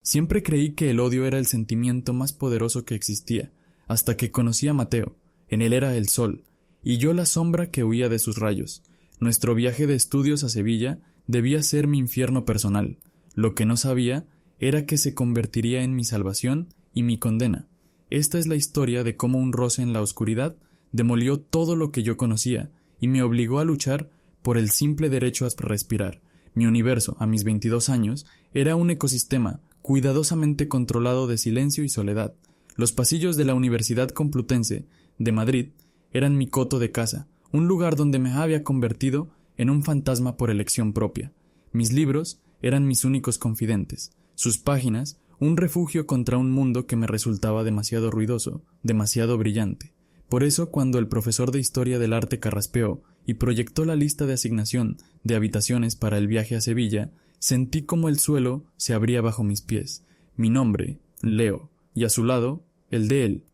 Siempre creí que el odio era el sentimiento más poderoso que existía, hasta que conocí a Mateo. En él era el sol, y yo la sombra que huía de sus rayos. Nuestro viaje de estudios a Sevilla debía ser mi infierno personal. Lo que no sabía era que se convertiría en mi salvación y mi condena. Esta es la historia de cómo un roce en la oscuridad demolió todo lo que yo conocía y me obligó a luchar por el simple derecho a respirar. Mi universo, a mis 22 años, era un ecosistema cuidadosamente controlado de silencio y soledad. Los pasillos de la Universidad Complutense de Madrid eran mi coto de casa, un lugar donde me había convertido en un fantasma por elección propia. Mis libros eran mis únicos confidentes, sus páginas un refugio contra un mundo que me resultaba demasiado ruidoso, demasiado brillante. Por eso, cuando el profesor de Historia del Arte carraspeó y proyectó la lista de asignación de habitaciones para el viaje a Sevilla, sentí como el suelo se abría bajo mis pies. Mi nombre, Leo, y a su lado, el de él,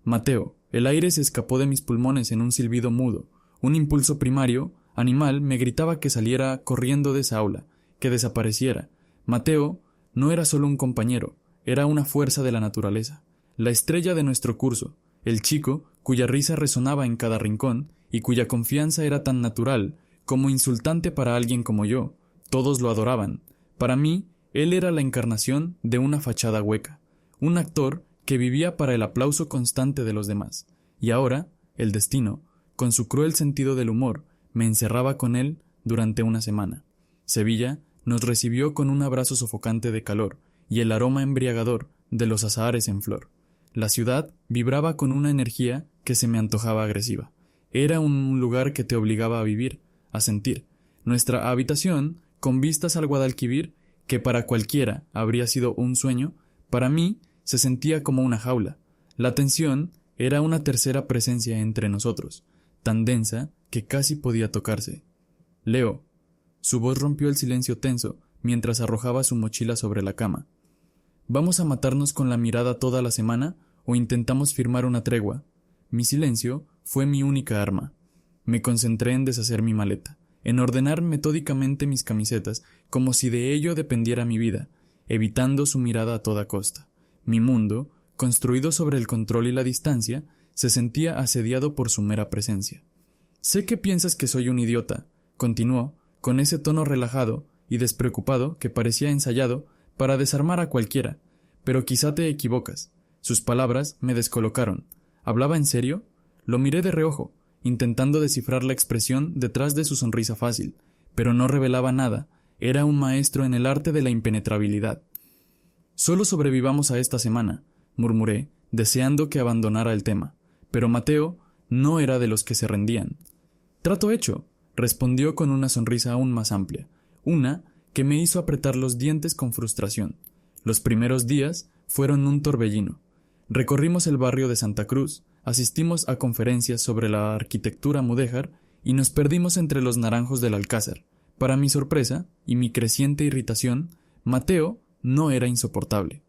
Mateo. El aire se escapó de mis pulmones en un silbido mudo. Un impulso primario, animal, me gritaba que saliera corriendo de esa aula, que desapareciera. Mateo no era solo un compañero, era una fuerza de la naturaleza, la estrella de nuestro curso, el chico cuya risa resonaba en cada rincón y cuya confianza era tan natural como insultante para alguien como yo. Todos lo adoraban. Para mí, él era la encarnación de una fachada hueca, un actor que vivía para el aplauso constante de los demás. Y ahora, el destino, con su cruel sentido del humor, me encerraba con él durante una semana. Sevilla nos recibió con un abrazo sofocante de calor y el aroma embriagador de los azahares en flor. La ciudad vibraba con una energía que se me antojaba agresiva. Era un lugar que te obligaba a vivir, a sentir. Nuestra habitación, con vistas al Guadalquivir, que para cualquiera habría sido un sueño, para mí se sentía como una jaula. La tensión era una tercera presencia entre nosotros, tan densa que casi podía tocarse. Leo. Su voz rompió el silencio tenso mientras arrojaba su mochila sobre la cama. ¿Vamos a matarnos con la mirada toda la semana o intentamos firmar una tregua? Mi silencio fue mi única arma. Me concentré en deshacer mi maleta, en ordenar metódicamente mis camisetas como si de ello dependiera mi vida, evitando su mirada a toda costa. Mi mundo, construido sobre el control y la distancia, se sentía asediado por su mera presencia. Sé que piensas que soy un idiota, continuó, con ese tono relajado y despreocupado que parecía ensayado para desarmar a cualquiera, pero quizá te equivocas. Sus palabras me descolocaron. ¿Hablaba en serio? Lo miré de reojo, intentando descifrar la expresión detrás de su sonrisa fácil, pero no revelaba nada. Era un maestro en el arte de la impenetrabilidad. Solo sobrevivamos a esta semana, murmuré, deseando que abandonara el tema, pero Mateo no era de los que se rendían. Trato hecho, respondió con una sonrisa aún más amplia, una que me hizo apretar los dientes con frustración. Los primeros días fueron un torbellino. Recorrimos el barrio de Santa Cruz, asistimos a conferencias sobre la arquitectura mudéjar y nos perdimos entre los naranjos del Alcázar. Para mi sorpresa y mi creciente irritación, Mateo no era insoportable.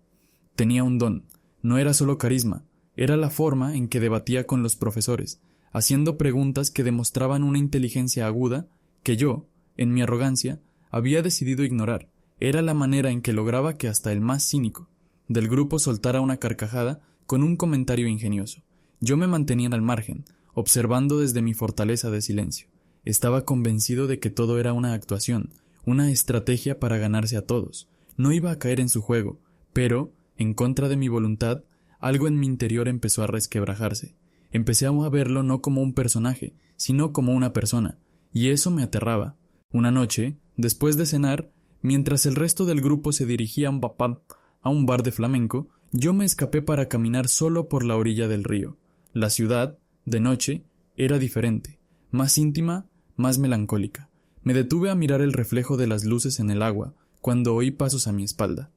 Tenía un don, no era solo carisma, era la forma en que debatía con los profesores, haciendo preguntas que demostraban una inteligencia aguda que yo, en mi arrogancia, había decidido ignorar. Era la manera en que lograba que hasta el más cínico del grupo soltara una carcajada con un comentario ingenioso. Yo me mantenía al margen, observando desde mi fortaleza de silencio. Estaba convencido de que todo era una actuación, una estrategia para ganarse a todos. No iba a caer en su juego, pero, en contra de mi voluntad, algo en mi interior empezó a resquebrajarse. Empecé a verlo no como un personaje, sino como una persona, y eso me aterraba. Una noche, después de cenar, mientras el resto del grupo se dirigía a un bar de flamenco, yo me escapé para caminar solo por la orilla del río. La ciudad, de noche, era diferente, más íntima, más melancólica. Me detuve a mirar el reflejo de las luces en el agua, cuando oí pasos a mi espalda.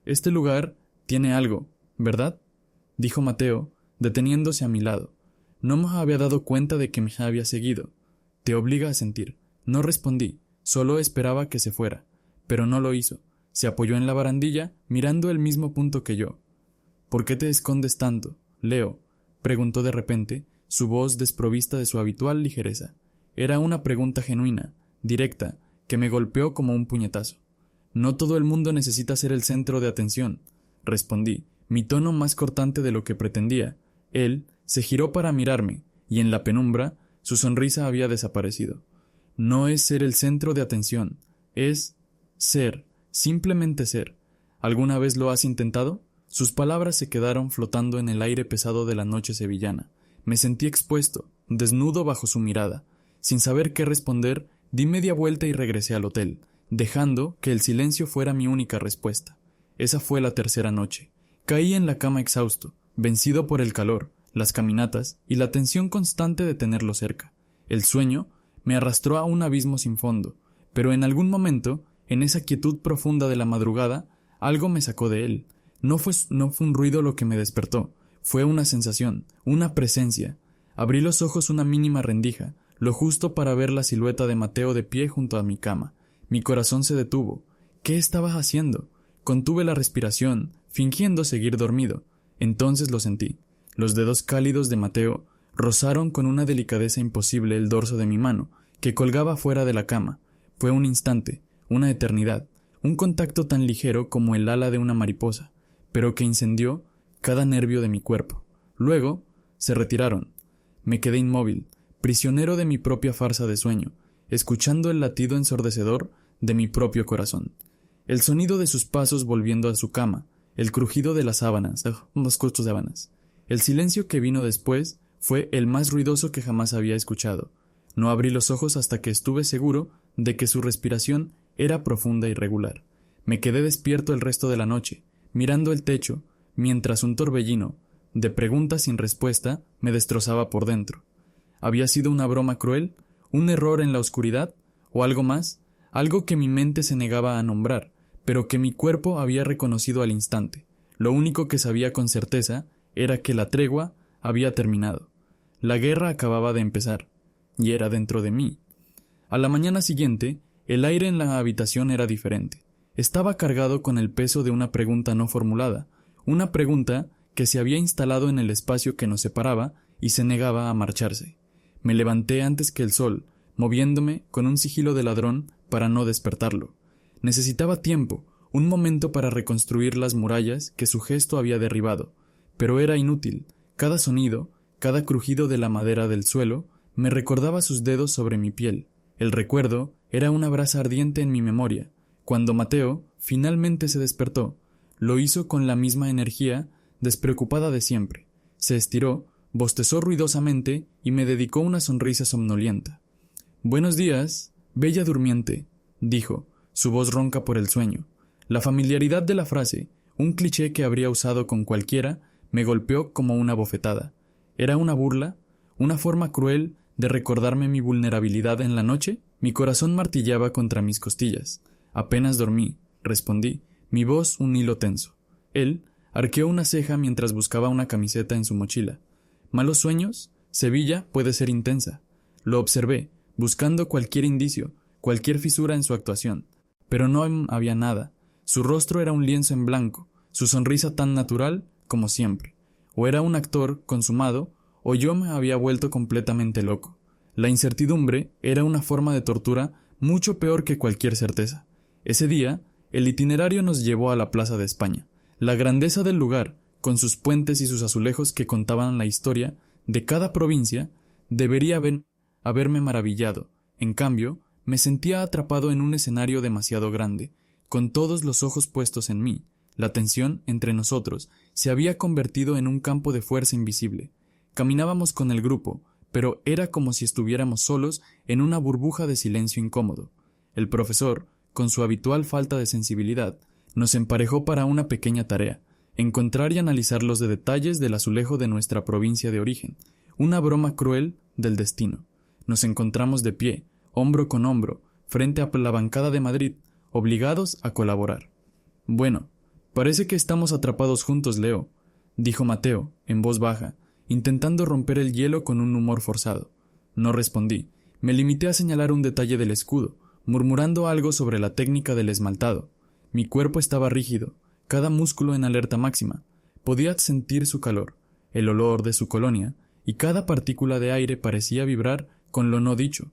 «Este lugar tiene algo, ¿verdad?», dijo Mateo, deteniéndose a mi lado. No me había dado cuenta de que me había seguido. «Te obliga a sentir». No respondí, solo esperaba que se fuera, pero no lo hizo. Se apoyó en la barandilla, mirando el mismo punto que yo. «¿Por qué te escondes tanto, Leo?», preguntó de repente, su voz desprovista de su habitual ligereza. Era una pregunta genuina, directa, que me golpeó como un puñetazo. No todo el mundo necesita ser el centro de atención, respondí, mi tono más cortante de lo que pretendía. Él se giró para mirarme, y en la penumbra su sonrisa había desaparecido. No es ser el centro de atención, es ser, simplemente ser. ¿Alguna vez lo has intentado? Sus palabras se quedaron flotando en el aire pesado de la noche sevillana. Me sentí expuesto, desnudo bajo su mirada. Sin saber qué responder, di media vuelta y regresé al hotel, dejando que el silencio fuera mi única respuesta. Esa fue la tercera noche. Caí en la cama exhausto, vencido por el calor, las caminatas y la tensión constante de tenerlo cerca. El sueño me arrastró a un abismo sin fondo, pero en algún momento, en esa quietud profunda de la madrugada, algo me sacó de él. No fue un ruido lo que me despertó, fue una sensación, una presencia. Abrí los ojos una mínima rendija, lo justo para ver la silueta de Mateo de pie junto a mi cama. Mi corazón se detuvo. ¿Qué estaba haciendo? Contuve la respiración, fingiendo seguir dormido. Entonces lo sentí. Los dedos cálidos de Mateo rozaron con una delicadeza imposible el dorso de mi mano, que colgaba fuera de la cama. Fue un instante, una eternidad, un contacto tan ligero como el ala de una mariposa, pero que incendió cada nervio de mi cuerpo. Luego se retiraron. Me quedé inmóvil, prisionero de mi propia farsa de sueño, escuchando el latido ensordecedor de mi propio corazón. El sonido de sus pasos volviendo a su cama, el crujido de las sábanas, unos costos de sábanas. El silencio que vino después fue el más ruidoso que jamás había escuchado. No abrí los ojos hasta que estuve seguro de que su respiración era profunda y regular. Me quedé despierto el resto de la noche, mirando el techo, mientras un torbellino de preguntas sin respuesta me destrozaba por dentro. ¿Había sido una broma cruel? ¿Un error en la oscuridad? ¿O algo más? Algo que mi mente se negaba a nombrar, pero que mi cuerpo había reconocido al instante. Lo único que sabía con certeza era que la tregua había terminado. La guerra acababa de empezar, y era dentro de mí. A la mañana siguiente, el aire en la habitación era diferente. Estaba cargado con el peso de una pregunta no formulada, una pregunta que se había instalado en el espacio que nos separaba y se negaba a marcharse. Me levanté antes que el sol, moviéndome con un sigilo de ladrón para no despertarlo. Necesitaba tiempo, un momento para reconstruir las murallas que su gesto había derribado, pero era inútil. Cada sonido, cada crujido de la madera del suelo, me recordaba sus dedos sobre mi piel. El recuerdo era una brasa ardiente en mi memoria. Cuando Mateo finalmente se despertó, lo hizo con la misma energía despreocupada de siempre. Se estiró, bostezó ruidosamente y me dedicó una sonrisa somnolienta. «Buenos días, bella durmiente», dijo, su voz ronca por el sueño. La familiaridad de la frase, un cliché que habría usado con cualquiera, me golpeó como una bofetada. ¿Era una burla? ¿Una forma cruel de recordarme mi vulnerabilidad en la noche? Mi corazón martillaba contra mis costillas. «Apenas dormí», respondí, mi voz un hilo tenso. Él arqueó una ceja mientras buscaba una camiseta en su mochila. «¿Malos sueños? Sevilla puede ser intensa». Lo observé, buscando cualquier indicio, cualquier fisura en su actuación. Pero no había nada. Su rostro era un lienzo en blanco, su sonrisa tan natural como siempre. O era un actor consumado, o yo me había vuelto completamente loco. La incertidumbre era una forma de tortura mucho peor que cualquier certeza. Ese día, el itinerario nos llevó a la Plaza de España. La grandeza del lugar, con sus puentes y sus azulejos que contaban la historia de cada provincia, debería haberme maravillado. En cambio, me sentía atrapado en un escenario demasiado grande, con todos los ojos puestos en mí. La tensión entre nosotros se había convertido en un campo de fuerza invisible. Caminábamos con el grupo, pero era como si estuviéramos solos en una burbuja de silencio incómodo. El profesor, con su habitual falta de sensibilidad, nos emparejó para una pequeña tarea: encontrar y analizar los detalles del azulejo de nuestra provincia de origen, una broma cruel del destino. Nos encontramos de pie, hombro con hombro, frente a la bancada de Madrid, obligados a colaborar. «Bueno, parece que estamos atrapados juntos, Leo», dijo Mateo, en voz baja, intentando romper el hielo con un humor forzado. No respondí. Me limité a señalar un detalle del escudo, murmurando algo sobre la técnica del esmaltado. Mi cuerpo estaba rígido, cada músculo en alerta máxima. Podía sentir su calor, el olor de su colonia, y cada partícula de aire parecía vibrar con lo no dicho.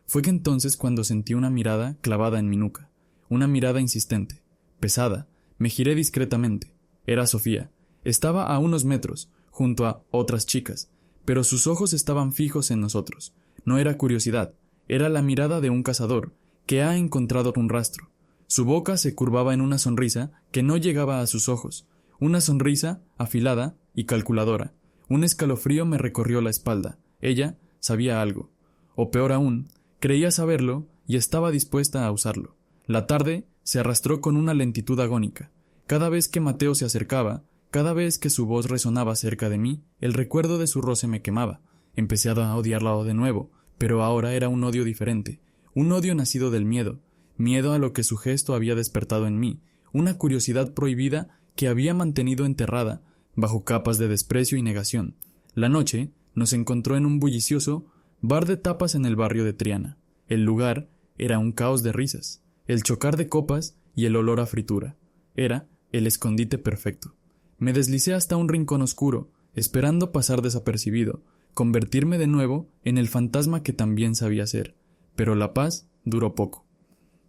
Fue que entonces cuando sentí una mirada clavada en mi nuca, una mirada insistente, pesada. Me giré discretamente. Era Sofía. Estaba a unos metros, junto a otras chicas, pero sus ojos estaban fijos en nosotros. No era curiosidad, era la mirada de un cazador que ha encontrado un rastro. Su boca se curvaba en una sonrisa que no llegaba a sus ojos, una sonrisa afilada y calculadora. Un escalofrío me recorrió la espalda. Ella sabía algo, o peor aún, creía saberlo y estaba dispuesta a usarlo. La tarde se arrastró con una lentitud agónica. Cada vez que Mateo se acercaba, cada vez que su voz resonaba cerca de mí, el recuerdo de su roce me quemaba. Empecé a odiarla de nuevo, pero ahora era un odio diferente, un odio nacido del miedo, miedo a lo que su gesto había despertado en mí, una curiosidad prohibida que había mantenido enterrada bajo capas de desprecio y negación. La noche nos encontró en un bullicioso bar de tapas en el barrio de Triana. El lugar era un caos de risas, el chocar de copas y el olor a fritura. Era el escondite perfecto. Me deslicé hasta un rincón oscuro, esperando pasar desapercibido, convertirme de nuevo en el fantasma que también sabía ser. Pero la paz duró poco.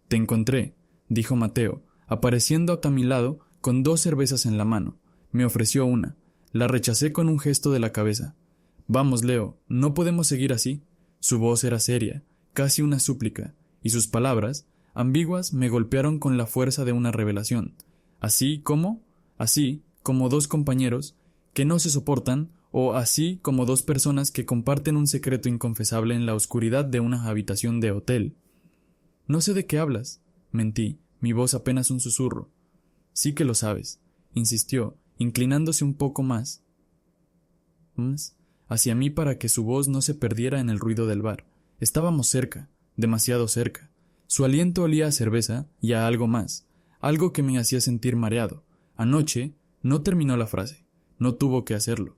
«Te encontré», dijo Mateo, apareciendo a mi lado con 2 cervezas en la mano. Me ofreció una. La rechacé con un gesto de la cabeza. «Vamos, Leo, no podemos seguir así». Su voz era seria, casi una súplica, y sus palabras, ambiguas, me golpearon con la fuerza de una revelación. Así como 2 compañeros que no se soportan, o así como 2 personas que comparten un secreto inconfesable en la oscuridad de una habitación de hotel. «No sé de qué hablas», mentí, mi voz apenas un susurro. «Sí que lo sabes», insistió, inclinándose un poco más hacia mí para que su voz no se perdiera en el ruido del bar. Estábamos cerca, demasiado cerca. Su aliento olía a cerveza y a algo más, algo que me hacía sentir mareado. Anoche no terminó la frase, no tuvo que hacerlo.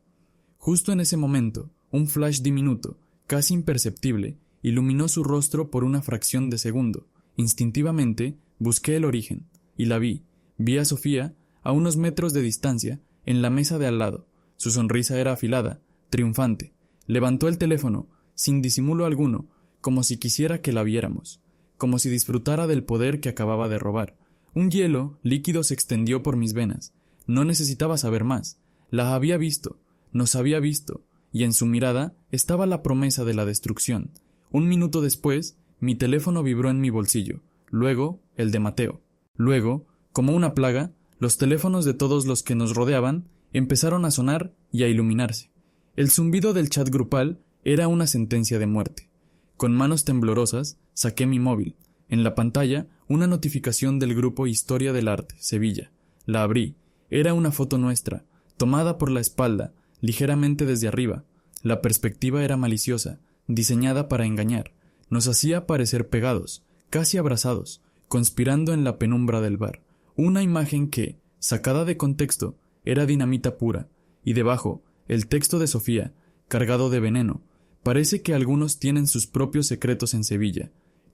Justo en ese momento, un flash diminuto, casi imperceptible, iluminó su rostro por una fracción de segundo. Instintivamente busqué el origen, y la vi. Vi a Sofía, a unos metros de distancia, en la mesa de al lado. Su sonrisa era afilada, triunfante. Levantó el teléfono, sin disimulo alguno, como si quisiera que la viéramos, como si disfrutara del poder que acababa de robar. Un hielo líquido se extendió por mis venas. No necesitaba saber más. La había visto, nos había visto, y en su mirada estaba la promesa de la destrucción. Un minuto después, mi teléfono vibró en mi bolsillo, luego el de Mateo. Luego, como una plaga, los teléfonos de todos los que nos rodeaban empezaron a sonar y a iluminarse. El zumbido del chat grupal era una sentencia de muerte. Con manos temblorosas, saqué mi móvil. En la pantalla, una notificación del grupo Historia del Arte, Sevilla. La abrí. Era una foto nuestra, tomada por la espalda, ligeramente desde arriba. La perspectiva era maliciosa, diseñada para engañar. Nos hacía parecer pegados, casi abrazados, conspirando en la penumbra del bar. Una imagen que, sacada de contexto, era dinamita pura, y debajo, el texto de Sofía, cargado de veneno. Parece que algunos tienen sus propios secretos en Sevilla.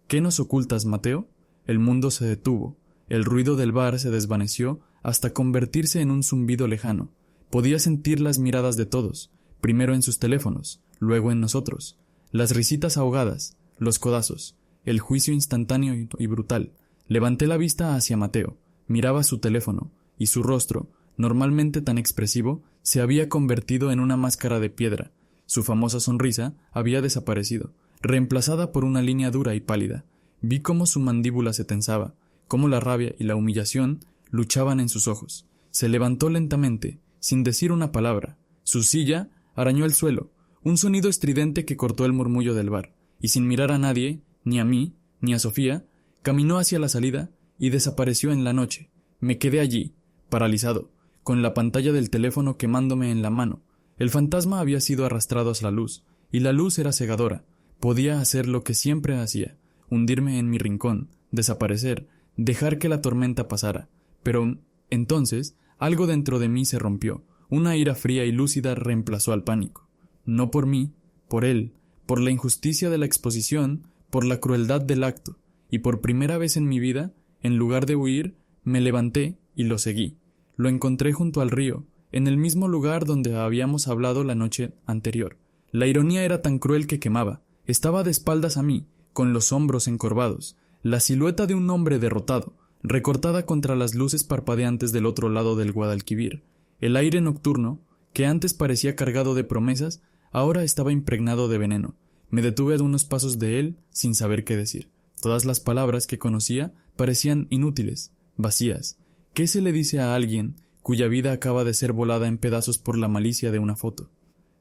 ¿Qué nos ocultas, Mateo? El mundo se detuvo. El ruido del bar se desvaneció hasta convertirse en un zumbido lejano. Podía sentir las miradas de todos, primero en sus teléfonos, luego en nosotros. Las risitas ahogadas, los codazos, el juicio instantáneo y brutal. Levanté la vista hacia Mateo. Miraba su teléfono, y su rostro, normalmente tan expresivo, se había convertido en una máscara de piedra. Su famosa sonrisa había desaparecido, reemplazada por una línea dura y pálida. Vi cómo su mandíbula se tensaba, cómo la rabia y la humillación luchaban en sus ojos. Se levantó lentamente, sin decir una palabra. Su silla arañó el suelo, un sonido estridente que cortó el murmullo del bar, y sin mirar a nadie, ni a mí, ni a Sofía, caminó hacia la salida y desapareció en la noche. Me quedé allí, paralizado, con la pantalla del teléfono quemándome en la mano. El fantasma había sido arrastrado hacia la luz, y la luz era cegadora. Podía hacer lo que siempre hacía, hundirme en mi rincón, desaparecer, dejar que la tormenta pasara. Pero entonces algo dentro de mí se rompió. Una ira fría y lúcida reemplazó al pánico. No por mí, por él, por la injusticia de la exposición, por la crueldad del acto. Y por primera vez en mi vida, en lugar de huir, me levanté y lo seguí. Lo encontré junto al río, en el mismo lugar donde habíamos hablado la noche anterior. La ironía era tan cruel que quemaba. Estaba de espaldas a mí, con los hombros encorvados, La silueta de un hombre derrotado, recortada contra las luces parpadeantes del otro lado del Guadalquivir. El aire nocturno, que antes parecía cargado de promesas, ahora estaba impregnado de veneno. Me detuve a unos pasos de él sin saber qué decir. Todas las palabras que conocía parecían inútiles, vacías. ¿Qué se le dice a alguien cuya vida acaba de ser volada en pedazos por la malicia de una foto?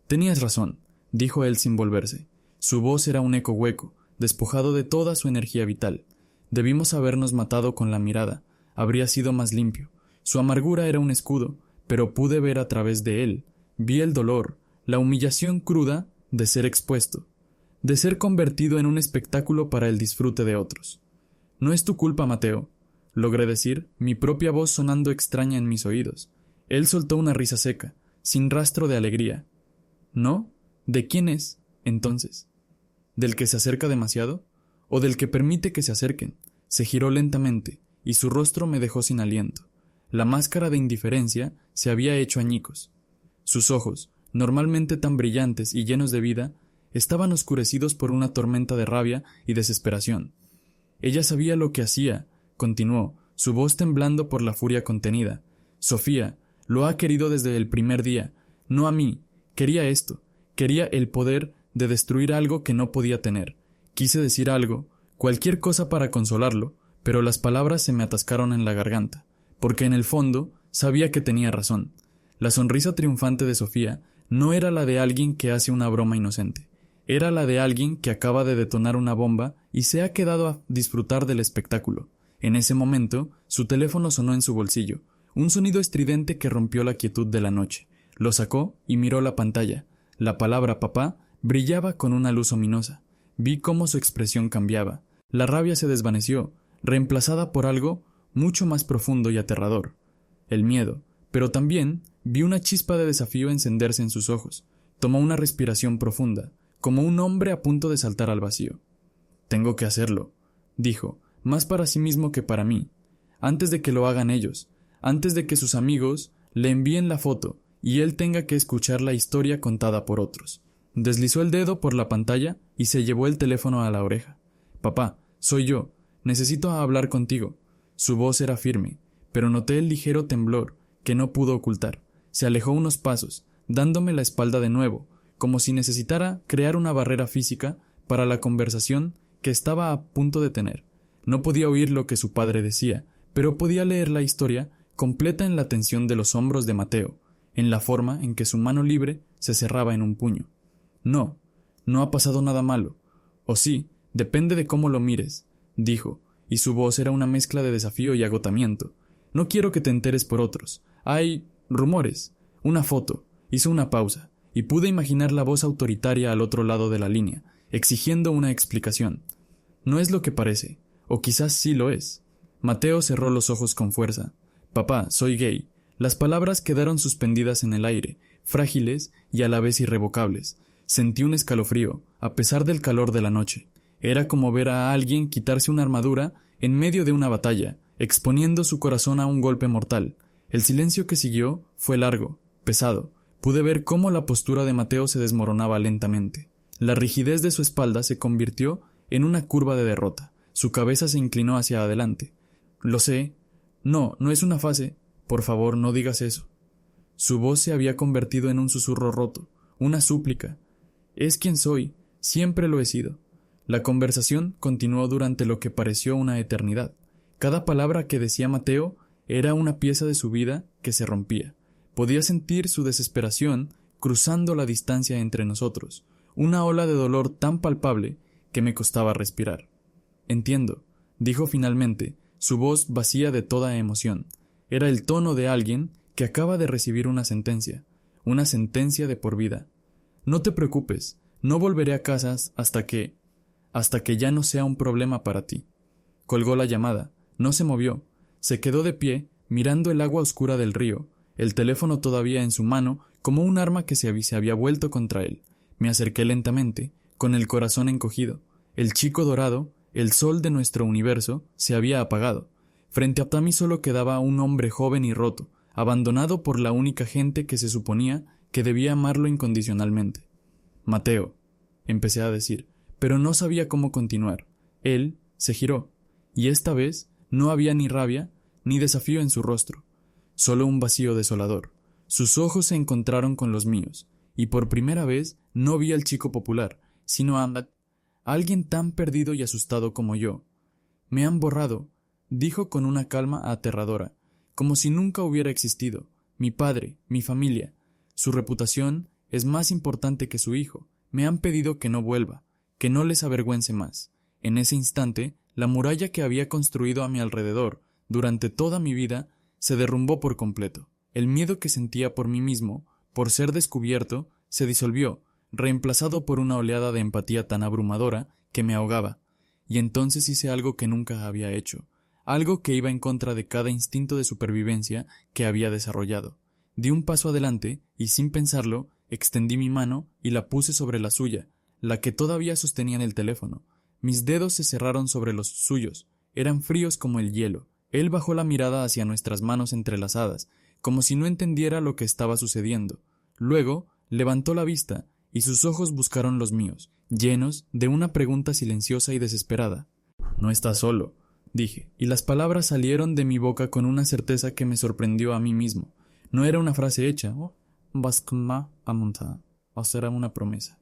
Tenías razón, dijo él sin volverse. Su voz era un eco hueco, despojado de toda su energía vital. Debimos habernos matado con la mirada, habría sido más limpio. Su amargura era un escudo, pero pude ver a través de él. Vi el dolor, la humillación cruda de ser expuesto, de ser convertido en un espectáculo para el disfrute de otros. No es tu culpa, Mateo, logré decir, mi propia voz sonando extraña en mis oídos. Él soltó una risa seca, sin rastro de alegría. ¿No? ¿De quién es, entonces? ¿Del que se acerca demasiado? ¿O del que permite que se acerquen? Se giró lentamente, y su rostro me dejó sin aliento. La máscara de indiferencia se había hecho añicos. Sus ojos, normalmente tan brillantes y llenos de vida, estaban oscurecidos por una tormenta de rabia y desesperación. Ella sabía lo que hacía, continuó, su voz temblando por la furia contenida. Sofía, lo ha querido desde el primer día, no a mí, quería esto, quería el poder de destruir algo que no podía tener. Quise decir algo, cualquier cosa para consolarlo, pero las palabras se me atascaron en la garganta, porque en el fondo sabía que tenía razón. La sonrisa triunfante de Sofía no era la de alguien que hace una broma inocente. Era la de alguien que acaba de detonar una bomba y se ha quedado a disfrutar del espectáculo. En ese momento, su teléfono sonó en su bolsillo, un sonido estridente que rompió la quietud de la noche. Lo sacó y miró la pantalla. La palabra papá brillaba con una luz ominosa. Vi cómo su expresión cambiaba. La rabia se desvaneció, reemplazada por algo mucho más profundo y aterrador. El miedo, pero también vi una chispa de desafío encenderse en sus ojos. Tomó una respiración profunda, como un hombre a punto de saltar al vacío. «Tengo que hacerlo», dijo, más para sí mismo que para mí. «Antes de que lo hagan ellos, antes de que sus amigos le envíen la foto y él tenga que escuchar la historia contada por otros». Deslizó el dedo por la pantalla y se llevó el teléfono a la oreja. «Papá, soy yo. Necesito hablar contigo». Su voz era firme, pero noté el ligero temblor que no pudo ocultar. Se alejó unos pasos, dándome la espalda de nuevo, como si necesitara crear una barrera física para la conversación que estaba a punto de tener. No podía oír lo que su padre decía, pero podía leer la historia completa en la tensión de los hombros de Mateo, en la forma en que su mano libre se cerraba en un puño. «No, no ha pasado nada malo. O sí, depende de cómo lo mires», dijo, y su voz era una mezcla de desafío y agotamiento. «No quiero que te enteres por otros. Hay rumores. Una foto». Hizo una pausa, y pude imaginar la voz autoritaria al otro lado de la línea, exigiendo una explicación. «No es lo que parece, o quizás sí lo es». Mateo cerró los ojos con fuerza. «Papá, soy gay». Las palabras quedaron suspendidas en el aire, frágiles y a la vez irrevocables. Sentí un escalofrío, a pesar del calor de la noche. Era como ver a alguien quitarse una armadura en medio de una batalla, exponiendo su corazón a un golpe mortal. El silencio que siguió fue largo, pesado. Pude ver cómo la postura de Mateo se desmoronaba lentamente. La rigidez de su espalda se convirtió en una curva de derrota. Su cabeza se inclinó hacia adelante. «Lo sé. No, no es una fase. Por favor, no digas eso». Su voz se había convertido en un susurro roto, una súplica. «Es quien soy. Siempre lo he sido». La conversación continuó durante lo que pareció una eternidad. Cada palabra que decía Mateo era una pieza de su vida que se rompía. Podía sentir su desesperación cruzando la distancia entre nosotros, una ola de dolor tan palpable que me costaba respirar. «Entiendo», dijo finalmente, su voz vacía de toda emoción. Era el tono de alguien que acaba de recibir una sentencia de por vida. «No te preocupes, no volveré a casa hasta que ya no sea un problema para ti». Colgó la llamada, no se movió, se quedó de pie, mirando el agua oscura del río, el teléfono todavía en su mano, como un arma que se había vuelto contra él. Me acerqué lentamente, con el corazón encogido. El chico dorado, el sol de nuestro universo, se había apagado. Frente a mí solo quedaba un hombre joven y roto, abandonado por la única gente que se suponía que debía amarlo incondicionalmente. «Mateo», empecé a decir, pero no sabía cómo continuar. Él se giró. y esta vez no había ni rabia ni desafío en su rostro, solo un vacío desolador. Sus ojos se encontraron con los míos, y por primera vez no vi al chico popular, sino a alguien tan perdido y asustado como yo. «Me han borrado», dijo con una calma aterradora, como si nunca hubiera existido. «Mi padre, mi familia. Su reputación es más importante que su hijo. Me han pedido que no vuelva, que no les avergüence más». En ese instante, la muralla que había construido a mi alrededor durante toda mi vida se derrumbó por completo. El miedo que sentía por mí mismo, por ser descubierto, se disolvió, reemplazado por una oleada de empatía tan abrumadora que me ahogaba. Y entonces hice algo que nunca había hecho, algo que iba en contra de cada instinto de supervivencia que había desarrollado. Di un paso adelante y, sin pensarlo, extendí mi mano y la puse sobre la suya, la que todavía sostenía en el teléfono. Mis dedos se cerraron sobre los suyos, eran fríos como el hielo. Él bajó la mirada hacia nuestras manos entrelazadas, como si no entendiera lo que estaba sucediendo. Luego levantó la vista y sus ojos buscaron los míos, llenos de una pregunta silenciosa y desesperada. «No estás solo», dije, y las palabras salieron de mi boca con una certeza que me sorprendió a mí mismo. No era una frase hecha, o será una promesa.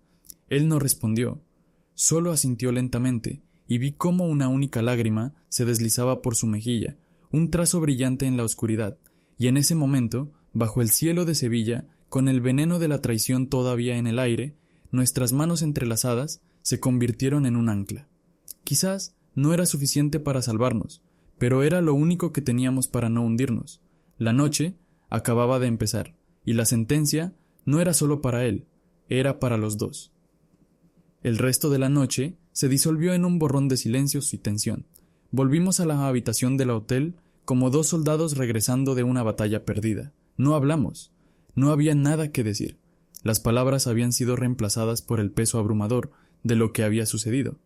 Él no respondió, solo asintió lentamente, y vi cómo una única lágrima se deslizaba por su mejilla, un trazo brillante en la oscuridad, y en ese momento, bajo el cielo de Sevilla, con el veneno de la traición todavía en el aire, nuestras manos entrelazadas se convirtieron en un ancla. Quizás no era suficiente para salvarnos, pero era lo único que teníamos para no hundirnos. La noche acababa de empezar, y la sentencia no era solo para él, era para los dos. El resto de la noche se disolvió en un borrón de silencios y tensión. Volvimos a la habitación del hotel como dos soldados regresando de una batalla perdida. No hablamos. No había nada que decir. Las palabras habían sido reemplazadas por el peso abrumador de lo que había sucedido.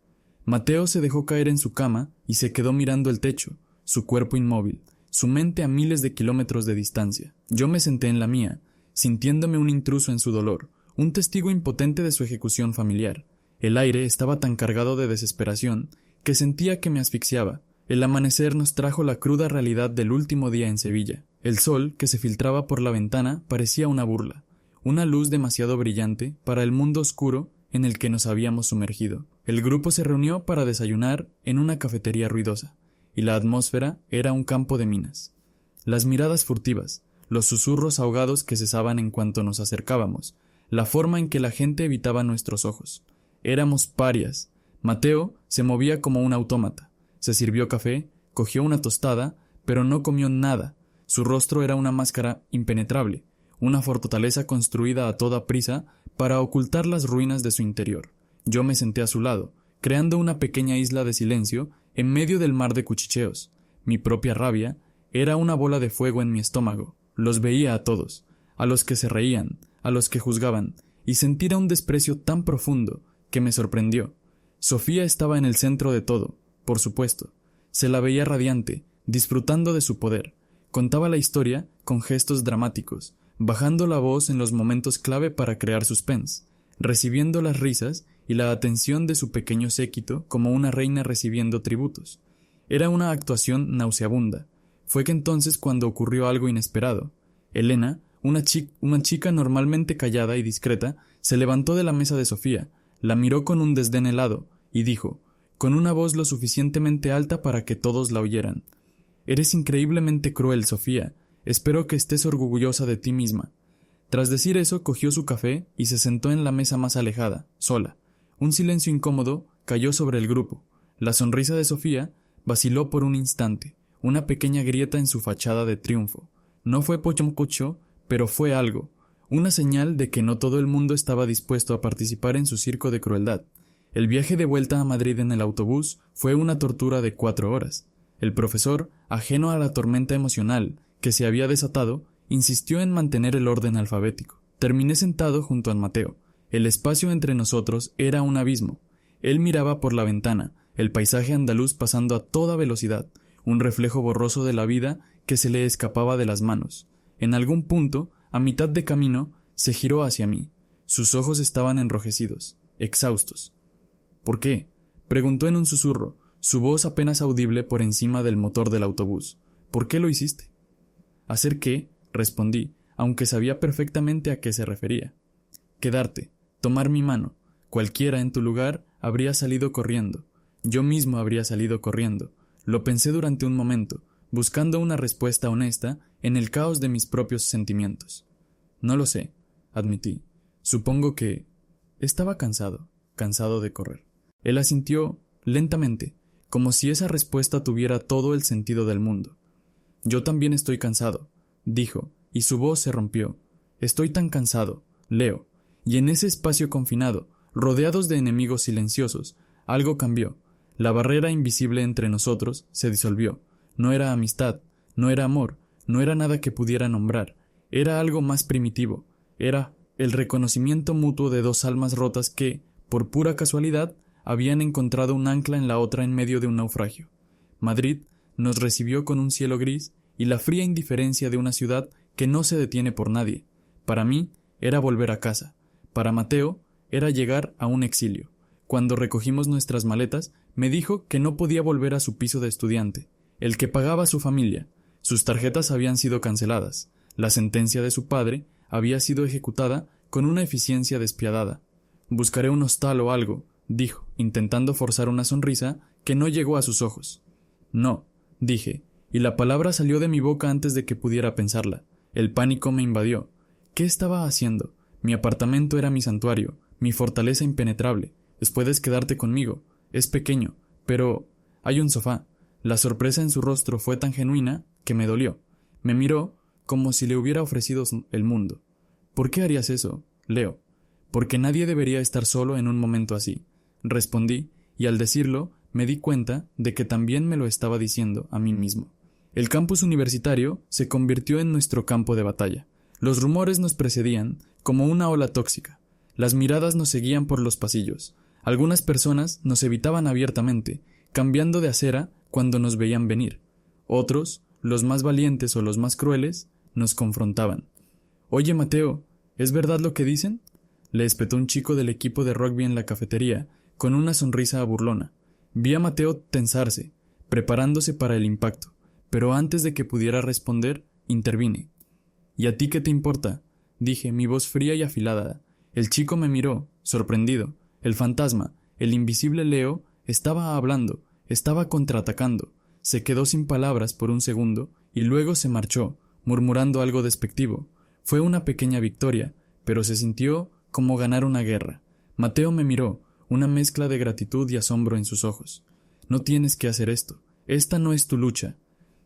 Mateo se dejó caer en su cama y se quedó mirando el techo, su cuerpo inmóvil, su mente a miles de kilómetros de distancia. Yo me senté en la mía, sintiéndome un intruso en su dolor, un testigo impotente de su ejecución familiar. El aire estaba tan cargado de desesperación que sentía que me asfixiaba. El amanecer nos trajo la cruda realidad del último día en Sevilla. El sol, que se filtraba por la ventana, parecía una burla, una luz demasiado brillante para el mundo oscuro en el que nos habíamos sumergido. El grupo se reunió para desayunar en una cafetería ruidosa, y la atmósfera era un campo de minas. Las miradas furtivas, los susurros ahogados que cesaban en cuanto nos acercábamos, la forma en que la gente evitaba nuestros ojos. Éramos parias. Mateo se movía como un autómata. Se sirvió café, cogió una tostada, pero no comió nada. Su rostro era una máscara impenetrable, una fortaleza construida a toda prisa para ocultar las ruinas de su interior. Yo me senté a su lado, creando una pequeña isla de silencio en medio del mar de cuchicheos. Mi propia rabia era una bola de fuego en mi estómago. Los veía a todos, a los que se reían, a los que juzgaban, y sentía un desprecio tan profundo que me sorprendió. Sofía estaba en el centro de todo, por supuesto. Se la veía radiante, disfrutando de su poder. Contaba la historia con gestos dramáticos, bajando la voz en los momentos clave para crear suspense, recibiendo las risas y la atención de su pequeño séquito como una reina recibiendo tributos. Era una actuación nauseabunda. Fue que entonces cuando ocurrió algo inesperado. Elena, una chica normalmente callada y discreta, se levantó de la mesa de Sofía, la miró con un desdén helado y dijo, con una voz lo suficientemente alta para que todos la oyeran: «Eres increíblemente cruel, Sofía. Espero que estés orgullosa de ti misma». Tras decir eso, cogió su café y se sentó en la mesa más alejada, sola. Un silencio incómodo cayó sobre el grupo. La sonrisa de Sofía vaciló por un instante, una pequeña grieta en su fachada de triunfo. No fue pochomcucho, pero fue algo, una señal de que no todo el mundo estaba dispuesto a participar en su circo de crueldad. El viaje de vuelta a Madrid en el autobús fue una tortura de 4 horas. El profesor, ajeno a la tormenta emocional que se había desatado, insistió en mantener el orden alfabético. Terminé sentado junto a Mateo. El espacio entre nosotros era un abismo. Él miraba por la ventana, el paisaje andaluz pasando a toda velocidad, un reflejo borroso de la vida que se le escapaba de las manos. En algún punto, a mitad de camino, se giró hacia mí. Sus ojos estaban enrojecidos, exhaustos. «¿Por qué?», preguntó en un susurro. su voz apenas audible por encima del motor del autobús. ¿Por qué lo hiciste? ¿Hacer qué? Respondí, aunque sabía perfectamente a qué se refería. Quedarte, tomar mi mano. Cualquiera en tu lugar habría salido corriendo. Yo mismo habría salido corriendo. Lo pensé durante un momento, buscando una respuesta honesta en el caos de mis propios sentimientos. No lo sé, admití. Supongo que... Estaba cansado de correr. Él asintió lentamente, como si esa respuesta tuviera todo el sentido del mundo. Yo también estoy cansado, dijo, y su voz se rompió. Estoy tan cansado, Leo, y en ese espacio confinado, rodeados de enemigos silenciosos, algo cambió. La barrera invisible entre nosotros se disolvió. No era amistad, no era amor, no era nada que pudiera nombrar. Era algo más primitivo. Era el reconocimiento mutuo de dos almas rotas que, por pura casualidad, habían encontrado un ancla en la otra en medio de un naufragio. Madrid nos recibió con un cielo gris y la fría indiferencia de una ciudad que no se detiene por nadie. Para mí era volver a casa. Para Mateo era llegar a un exilio. Cuando recogimos nuestras maletas, me dijo que no podía volver a su piso de estudiante, el que pagaba a su familia. Sus tarjetas habían sido canceladas. La sentencia de su padre había sido ejecutada con una eficiencia despiadada. Buscaré un hostal o algo, dijo, intentando forzar una sonrisa que no llegó a sus ojos. No, dije, y la palabra salió de mi boca antes de que pudiera pensarla. El pánico me invadió. ¿Qué estaba haciendo? Mi apartamento era mi santuario, mi fortaleza impenetrable. Puedes quedarte conmigo. Es pequeño, pero hay un sofá. La sorpresa en su rostro fue tan genuina que me dolió. Me miró como si le hubiera ofrecido el mundo. ¿Por qué harías eso, Leo? Porque nadie debería estar solo en un momento así, respondí, y al decirlo me di cuenta de que también me lo estaba diciendo a mí mismo. El campus universitario se convirtió en nuestro campo de batalla. Los rumores nos precedían como una ola tóxica. Las miradas nos seguían por los pasillos. Algunas personas nos evitaban abiertamente, cambiando de acera cuando nos veían venir. Otros, los más valientes o los más crueles, nos confrontaban. «Oye, Mateo, ¿es verdad lo que dicen?», le espetó un chico del equipo de rugby en la cafetería, con una sonrisa burlona. Vi a Mateo tensarse, preparándose para el impacto, pero antes de que pudiera responder, intervine. «¿Y a ti qué te importa?», dije, mi voz fría y afilada. El chico me miró, sorprendido. El fantasma, el invisible Leo, estaba hablando, estaba contraatacando. Se quedó sin palabras por un segundo y luego se marchó, murmurando algo despectivo. Fue una pequeña victoria, pero se sintió como ganar una guerra. Mateo me miró, una mezcla de gratitud y asombro en sus ojos. «No tienes que hacer esto. Esta no es tu lucha».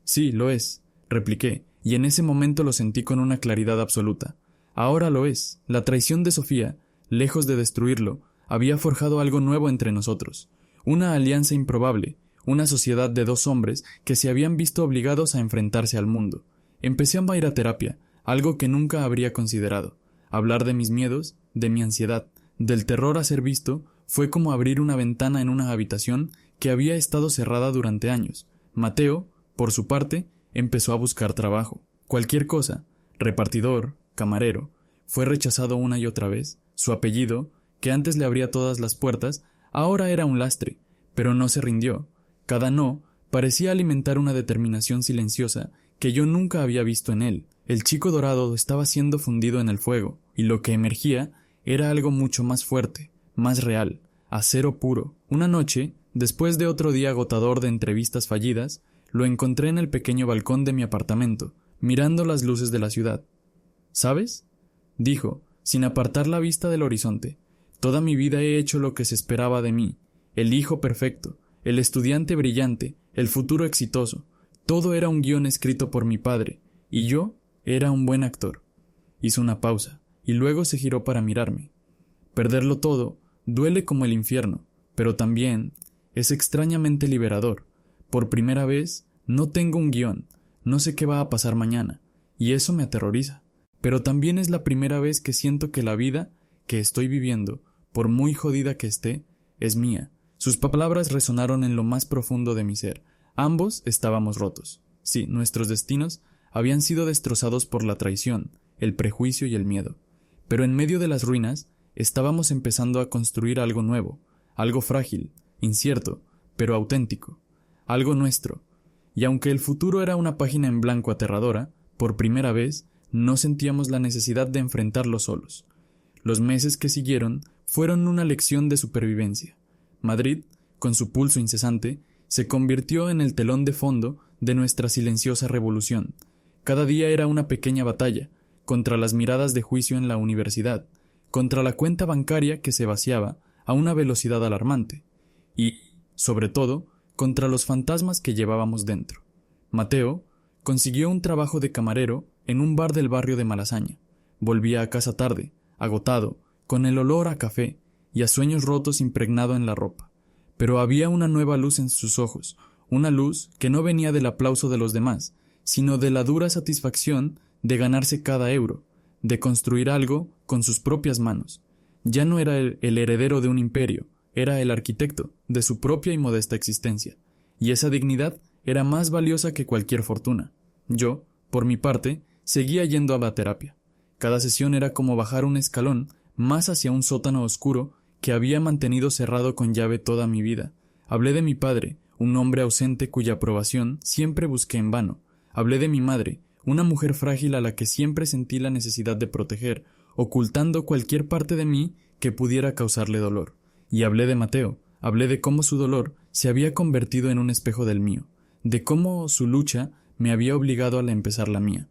«Sí, lo es», repliqué, y en ese momento lo sentí con una claridad absoluta. Ahora lo es. La traición de Sofía, lejos de destruirlo, había forjado algo nuevo entre nosotros. Una alianza improbable, una sociedad de dos hombres que se habían visto obligados a enfrentarse al mundo. Empecé a ir a terapia, algo que nunca habría considerado. Hablar de mis miedos, de mi ansiedad, del terror a ser visto, fue como abrir una ventana en una habitación que había estado cerrada durante años. Mateo, por su parte, empezó a buscar trabajo. Cualquier cosa, repartidor, camarero, fue rechazado una y otra vez. Su apellido, que antes le abría todas las puertas, ahora era un lastre, pero no se rindió. Cada no parecía alimentar una determinación silenciosa que yo nunca había visto en él. El chico dorado estaba siendo fundido en el fuego, y lo que emergía era algo mucho más fuerte, más real, acero puro. Una noche, después de otro día agotador de entrevistas fallidas, lo encontré en el pequeño balcón de mi apartamento, mirando las luces de la ciudad. «¿Sabes?», dijo, sin apartar la vista del horizonte. «Toda mi vida he hecho lo que se esperaba de mí, el hijo perfecto, el estudiante brillante, el futuro exitoso. Todo era un guión escrito por mi padre, y yo era un buen actor». Hizo una pausa, y luego se giró para mirarme. «Perderlo todo duele como el infierno, pero también es extrañamente liberador. Por primera vez no tengo un guión, no sé qué va a pasar mañana, y eso me aterroriza. Pero también es la primera vez que siento que la vida que estoy viviendo, por muy jodida que esté, es mía». Sus palabras resonaron en lo más profundo de mi ser. Ambos estábamos rotos. Sí, nuestros destinos habían sido destrozados por la traición, el prejuicio y el miedo. Pero en medio de las ruinas, estábamos empezando a construir algo nuevo, algo frágil, incierto, pero auténtico, algo nuestro. Y aunque el futuro era una página en blanco aterradora, por primera vez no sentíamos la necesidad de enfrentarlo solos. Los meses que siguieron fueron una lección de supervivencia. Madrid, con su pulso incesante, se convirtió en el telón de fondo de nuestra silenciosa revolución. Cada día era una pequeña batalla, contra las miradas de juicio en la universidad, contra la cuenta bancaria que se vaciaba a una velocidad alarmante, y, sobre todo, contra los fantasmas que llevábamos dentro. Mateo consiguió un trabajo de camarero en un bar del barrio de Malasaña. Volvía a casa tarde, agotado, con el olor a café y a sueños rotos impregnado en la ropa. Pero había una nueva luz en sus ojos, una luz que no venía del aplauso de los demás, sino de la dura satisfacción de ganarse cada euro, de construir algo con sus propias manos. Ya no era el heredero de un imperio, era el arquitecto de su propia y modesta existencia, y esa dignidad era más valiosa que cualquier fortuna. Yo, por mi parte, seguía yendo a la terapia. Cada sesión era como bajar un escalón más hacia un sótano oscuro que había mantenido cerrado con llave toda mi vida. Hablé de mi padre, un hombre ausente cuya aprobación siempre busqué en vano. Hablé de mi madre, una mujer frágil a la que siempre sentí la necesidad de proteger, ocultando cualquier parte de mí que pudiera causarle dolor. Y hablé de Mateo, hablé de cómo su dolor se había convertido en un espejo del mío, de cómo su lucha me había obligado a empezar la mía.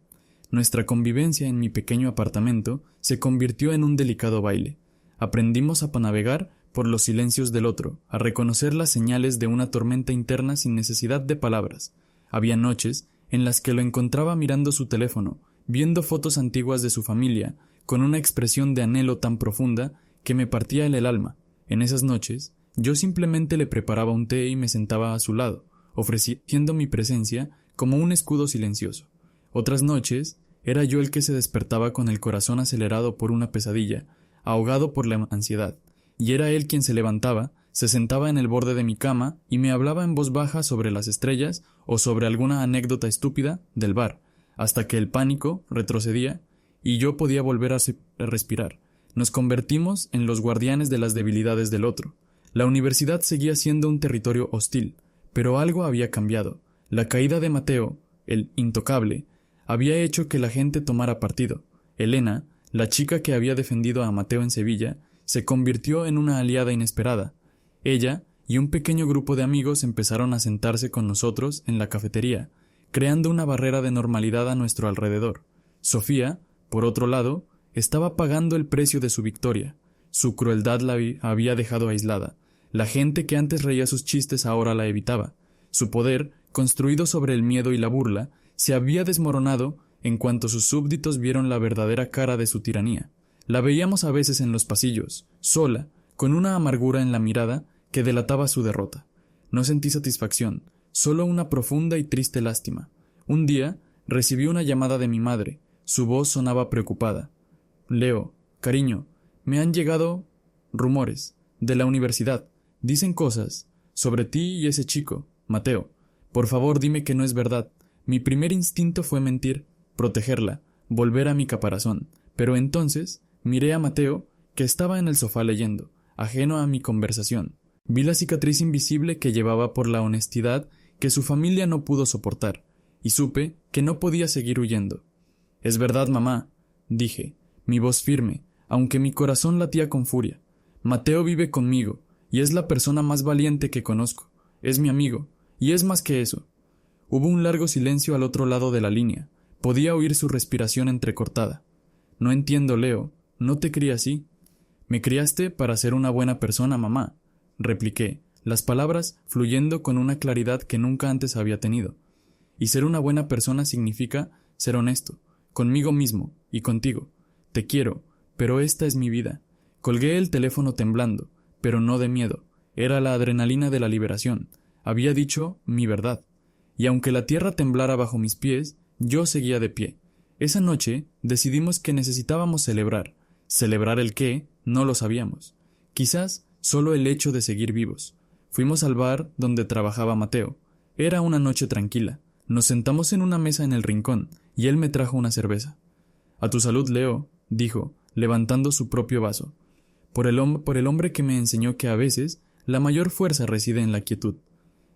Nuestra convivencia en mi pequeño apartamento se convirtió en un delicado baile. Aprendimos a navegar por los silencios del otro, a reconocer las señales de una tormenta interna sin necesidad de palabras. Había noches en las que lo encontraba mirando su teléfono, viendo fotos antiguas de su familia, con una expresión de anhelo tan profunda que me partía el alma. En esas noches, yo simplemente le preparaba un té y me sentaba a su lado, ofreciendo mi presencia como un escudo silencioso. Otras noches, era yo el que se despertaba con el corazón acelerado por una pesadilla, ahogado por la ansiedad, y era él quien se levantaba, se sentaba en el borde de mi cama y me hablaba en voz baja sobre las estrellas o sobre alguna anécdota estúpida del bar, hasta que el pánico retrocedía y yo podía volver a respirar. Nos convertimos en los guardianes de las debilidades del otro. La universidad seguía siendo un territorio hostil, pero algo había cambiado. La caída de Mateo, el intocable, había hecho que la gente tomara partido. Elena, la chica que había defendido a Mateo en Sevilla, se convirtió en una aliada inesperada. Ella y un pequeño grupo de amigos empezaron a sentarse con nosotros en la cafetería, creando una barrera de normalidad a nuestro alrededor. Sofía, por otro lado, estaba pagando el precio de su victoria. Su crueldad la había dejado aislada. La gente que antes reía sus chistes ahora la evitaba. Su poder, construido sobre el miedo y la burla, se había desmoronado en cuanto sus súbditos vieron la verdadera cara de su tiranía. La veíamos a veces en los pasillos, sola, con una amargura en la mirada que delataba su derrota. No sentí satisfacción, solo una profunda y triste lástima. Un día recibí una llamada de mi madre. Su voz sonaba preocupada. Leo, cariño, me han llegado rumores de la universidad. Dicen cosas sobre ti y ese chico, Mateo. Por favor, dime que no es verdad. Mi primer instinto fue mentir, protegerla, volver a mi caparazón. Pero entonces miré a Mateo, que estaba en el sofá leyendo, ajeno a mi conversación. Vi la cicatriz invisible que llevaba por la honestidad que su familia no pudo soportar, y supe que no podía seguir huyendo. «Es verdad, mamá», dije, mi voz firme, aunque mi corazón latía con furia. «Mateo vive conmigo, y es la persona más valiente que conozco. Es mi amigo, y es más que eso». Hubo un largo silencio al otro lado de la línea. Podía oír su respiración entrecortada. «No entiendo, Leo. No te crié así». «Me criaste para ser una buena persona, mamá», repliqué, las palabras fluyendo con una claridad que nunca antes había tenido. «Y ser una buena persona significa ser honesto, conmigo mismo y contigo. Te quiero, pero esta es mi vida». Colgué el teléfono temblando, pero no de miedo. Era la adrenalina de la liberación. Había dicho mi verdad. Y aunque la tierra temblara bajo mis pies, yo seguía de pie. Esa noche decidimos que necesitábamos celebrar. ¿Celebrar el qué? No lo sabíamos. Quizás solo el hecho de seguir vivos. Fuimos al bar donde trabajaba Mateo. Era una noche tranquila. Nos sentamos en una mesa en el rincón, y él me trajo una cerveza. «A tu salud, Leo», dijo, levantando su propio vaso. Por el hombre que me enseñó que a veces la mayor fuerza reside en la quietud.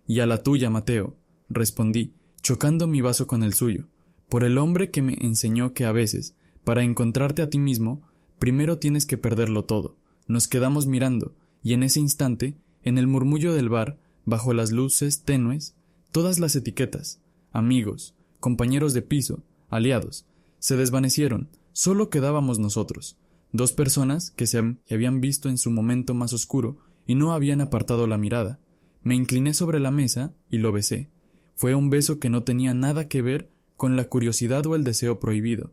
Y a la tuya, Mateo, respondí, chocando mi vaso con el suyo, por el hombre que me enseñó que a veces, para encontrarte a ti mismo, primero tienes que perderlo todo. Nos quedamos mirando, y en ese instante, en el murmullo del bar, bajo las luces tenues, todas las etiquetas, amigos, compañeros de piso, aliados, se desvanecieron, solo quedábamos nosotros, dos personas que se habían visto en su momento más oscuro y no habían apartado la mirada. Me incliné sobre la mesa y lo besé. Fue un beso que no tenía nada que ver con la curiosidad o el deseo prohibido.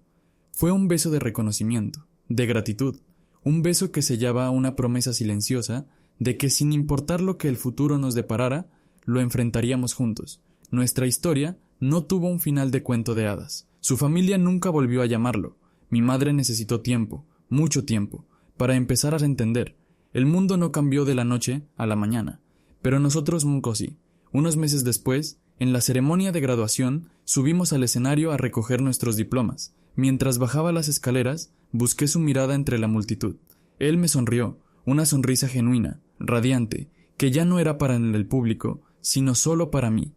Fue un beso de reconocimiento, de gratitud, un beso que sellaba una promesa silenciosa de que sin importar lo que el futuro nos deparara, lo enfrentaríamos juntos. Nuestra historia no tuvo un final de cuento de hadas. Su familia nunca volvió a llamarlo. Mi madre necesitó tiempo, mucho tiempo, para empezar a entender. El mundo no cambió de la noche a la mañana, pero nosotros nunca sí. Unos meses después, en la ceremonia de graduación, subimos al escenario a recoger nuestros diplomas. Mientras bajaba las escaleras, busqué su mirada entre la multitud. Él me sonrió, una sonrisa genuina, radiante, que ya no era para el público, sino solo para mí.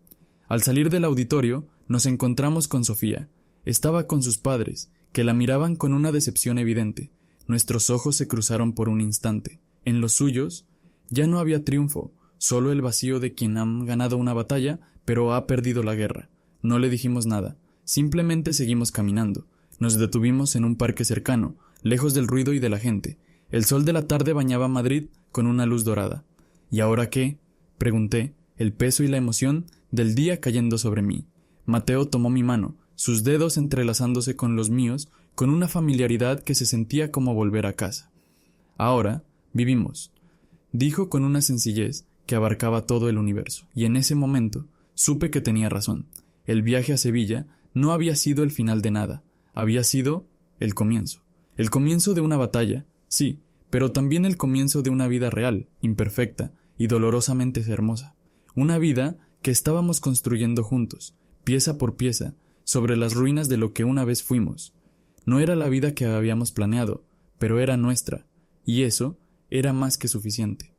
Al salir del auditorio, nos encontramos con Sofía. Estaba con sus padres, que la miraban con una decepción evidente. Nuestros ojos se cruzaron por un instante. En los suyos, ya no había triunfo, solo el vacío de quien ha ganado una batalla, pero ha perdido la guerra. No le dijimos nada, simplemente seguimos caminando. Nos detuvimos en un parque cercano, lejos del ruido y de la gente. El sol de la tarde bañaba Madrid con una luz dorada. ¿Y ahora qué?, pregunté, el peso y la emoción del día cayendo sobre mí. Mateo tomó mi mano, sus dedos entrelazándose con los míos, con una familiaridad que se sentía como volver a casa. Ahora vivimos, dijo con una sencillez que abarcaba todo el universo, y en ese momento supe que tenía razón. El viaje a Sevilla no había sido el final de nada, había sido el comienzo de una batalla, sí, pero también el comienzo de una vida real, imperfecta y dolorosamente hermosa. Una vida que estábamos construyendo juntos, pieza por pieza, sobre las ruinas de lo que una vez fuimos. No era la vida que habíamos planeado, pero era nuestra, y eso era más que suficiente.